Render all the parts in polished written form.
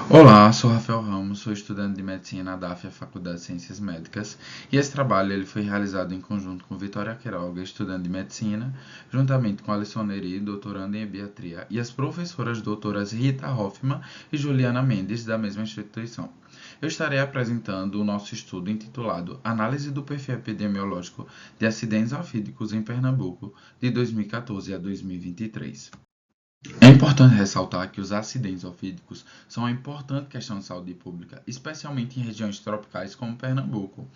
Olá, sou Rafael Ramos, sou estudante de medicina da AFIA Faculdade de Ciências Médicas, e esse trabalho ele foi realizado em conjunto com Vitória Queiroga, estudante de medicina, juntamente com Alisson Neri, doutoranda em ebiatria, e as professoras doutoras Rita Hoffmann e Juliana Mendes, da mesma instituição. Eu estarei apresentando o nosso estudo intitulado Análise do perfil epidemiológico de acidentes alfídicos em Pernambuco, de 2014 a 2023. É importante ressaltar que os acidentes ofídicos são uma importante questão de saúde pública, especialmente em regiões tropicais como Pernambuco.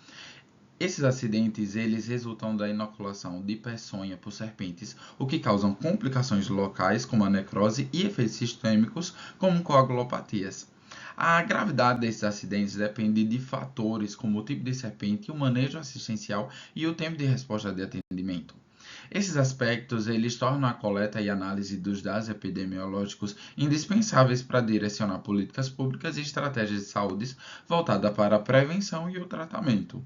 Esses acidentes, eles resultam da inoculação de peçonha por serpentes, o que causam complicações locais como a necrose e efeitos sistêmicos como coagulopatias. A gravidade desses acidentes depende de fatores como o tipo de serpente, o manejo assistencial e o tempo de resposta de atendimento. Esses aspectos eles tornam a coleta e análise dos dados epidemiológicos indispensáveis para direcionar políticas públicas e estratégias de saúde voltadas para a prevenção e o tratamento.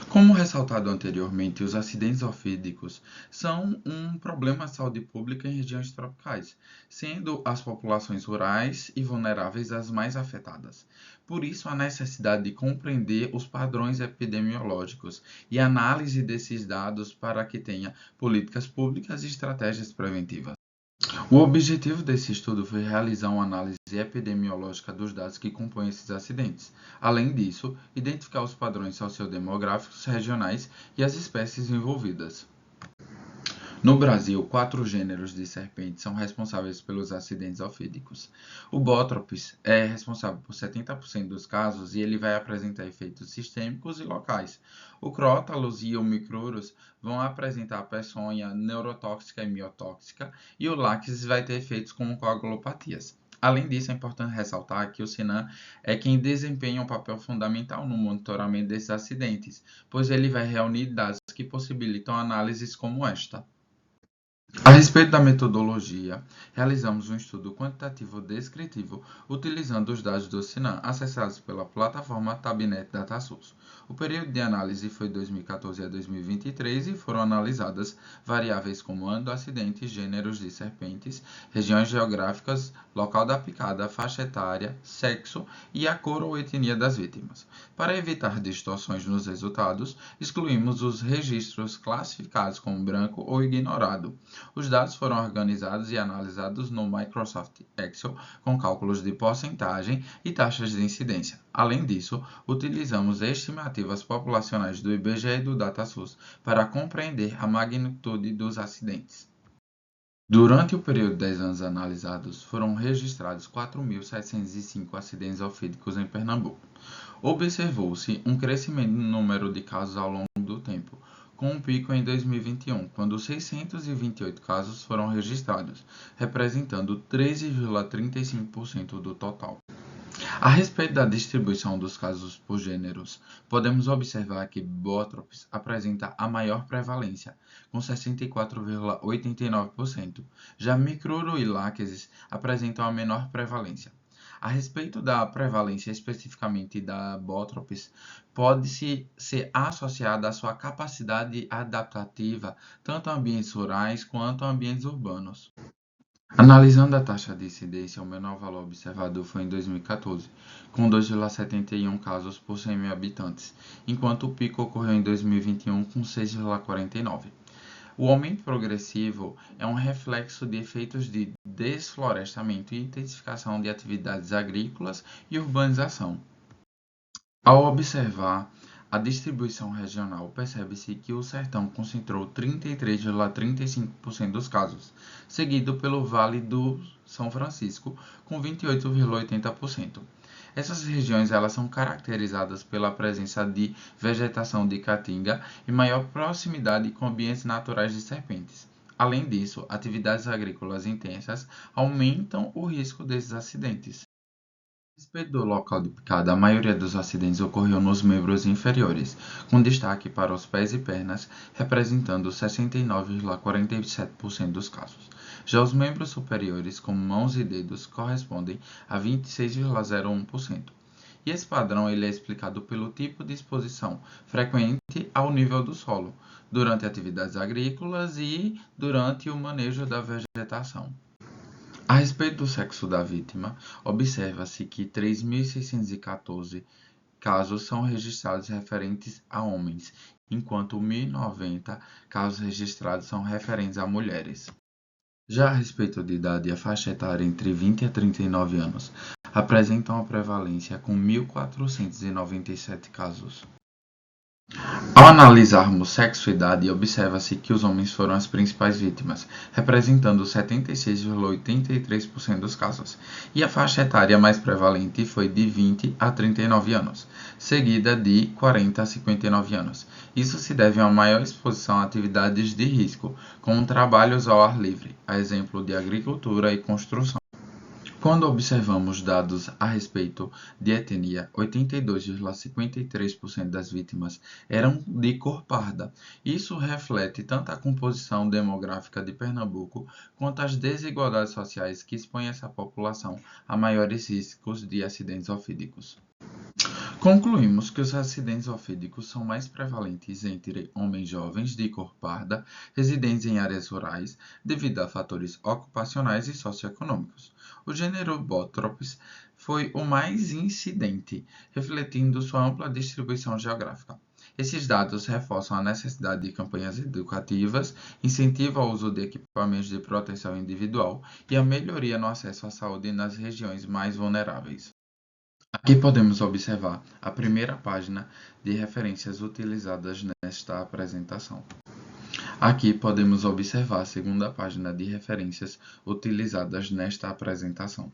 Como ressaltado anteriormente, os acidentes ofídicos são um problema de saúde pública em regiões tropicais, sendo as populações rurais e vulneráveis as mais afetadas. Por isso, a necessidade de compreender os padrões epidemiológicos e análise desses dados para que tenha políticas públicas e estratégias preventivas. O objetivo desse estudo foi realizar uma análise epidemiológica dos dados que compõem esses acidentes. Além disso, identificar os padrões sociodemográficos regionais e as espécies envolvidas. No Brasil, 4 gêneros de serpentes são responsáveis pelos acidentes ofídicos. O Bótropis é responsável por 70% dos casos e ele vai apresentar efeitos sistêmicos e locais. O Crótalos e o Micrurus vão apresentar peçonha neurotóxica e miotóxica, e o Láxis vai ter efeitos como coagulopatias. Além disso, é importante ressaltar que o Sinan é quem desempenha um papel fundamental no monitoramento desses acidentes, pois ele vai reunir dados que possibilitam análises como esta. A respeito da metodologia, realizamos um estudo quantitativo descritivo utilizando os dados do Sinan acessados pela plataforma Tabnet DataSource. O período de análise foi 2014 a 2023 e foram analisadas variáveis como ano do acidente, gêneros de serpentes, regiões geográficas, local da picada, faixa etária, sexo e a cor ou etnia das vítimas. Para evitar distorções nos resultados, excluímos os registros classificados como branco ou ignorado. Os dados foram organizados e analisados no Microsoft Excel com cálculos de porcentagem e taxas de incidência. Além disso, utilizamos estimativas populacionais do IBGE e do DataSource para compreender a magnitude dos acidentes. Durante o período de 10 anos analisados, foram registrados 4.705 acidentes ofídicos em Pernambuco. Observou-se um crescimento no número de casos ao longo do tempo, com um pico em 2021, quando 628 casos foram registrados, representando 13,35% do total. A respeito da distribuição dos casos por gêneros, podemos observar que Bótropis apresenta a maior prevalência, com 64,89%, já Micruro e Láquesis apresentam a menor prevalência. A respeito da prevalência especificamente da Bótropis, pode-se ser associada à sua capacidade adaptativa tanto a ambientes rurais quanto a ambientes urbanos. Analisando a taxa de incidência, o menor valor observado foi em 2014, com 2,71 casos por 100.000 habitantes, enquanto o pico ocorreu em 2021 com 6,49. O aumento progressivo é um reflexo de efeitos de desflorestamento e intensificação de atividades agrícolas e urbanização. Ao observar a distribuição regional, percebe-se que o Sertão concentrou 33,35% dos casos, seguido pelo Vale do São Francisco, com 28,80%. Essas regiões elas são caracterizadas pela presença de vegetação de caatinga e maior proximidade com ambientes naturais de serpentes. Além disso, atividades agrícolas intensas aumentam o risco desses acidentes. A respeito do local de picada, a maioria dos acidentes ocorreu nos membros inferiores, com destaque para os pés e pernas, representando 69,47% dos casos. Já os membros superiores, como mãos e dedos, correspondem a 26,01%. E esse padrão ele é explicado pelo tipo de exposição frequente ao nível do solo, durante atividades agrícolas e durante o manejo da vegetação. A respeito do sexo da vítima, observa-se que 3.614 casos são registrados referentes a homens, enquanto 1.090 casos registrados são referentes a mulheres. Já a respeito de idade, a faixa etária entre 20 a 39 anos apresenta uma prevalência com 1.497 casos. Ao analisarmos sexo e idade, observa-se que os homens foram as principais vítimas, representando 76,83% dos casos, e a faixa etária mais prevalente foi de 20 a 39 anos, seguida de 40 a 59 anos. Isso se deve a uma maior exposição a atividades de risco, como trabalhos ao ar livre, a exemplo de agricultura e construção. Quando observamos dados a respeito de etnia, 82,53% das vítimas eram de cor parda. Isso reflete tanto a composição demográfica de Pernambuco quanto as desigualdades sociais que expõem essa população a maiores riscos de acidentes ofídicos. Concluímos que os acidentes ofídicos são mais prevalentes entre homens jovens de cor parda, residentes em áreas rurais, devido a fatores ocupacionais e socioeconômicos. O gênero Botrops foi o mais incidente, refletindo sua ampla distribuição geográfica. Esses dados reforçam a necessidade de campanhas educativas, incentivo ao uso de equipamentos de proteção individual e a melhoria no acesso à saúde nas regiões mais vulneráveis. Aqui podemos observar a primeira página de referências utilizadas nesta apresentação. Aqui podemos observar a segunda página de referências utilizadas nesta apresentação.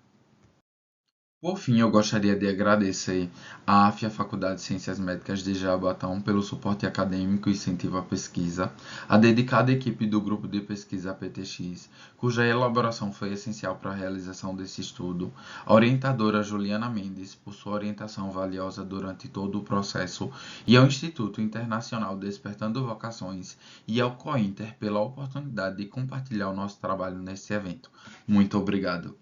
Por fim, eu gostaria de agradecer à AFIA Faculdade de Ciências Médicas de Jaboatão pelo suporte acadêmico e incentivo à pesquisa, a dedicada equipe do Grupo de Pesquisa PTX, cuja elaboração foi essencial para a realização desse estudo, a orientadora Juliana Mendes, por sua orientação valiosa durante todo o processo, e ao Instituto Internacional Despertando Vocações e ao COINTER pela oportunidade de compartilhar o nosso trabalho nesse evento. Muito obrigado.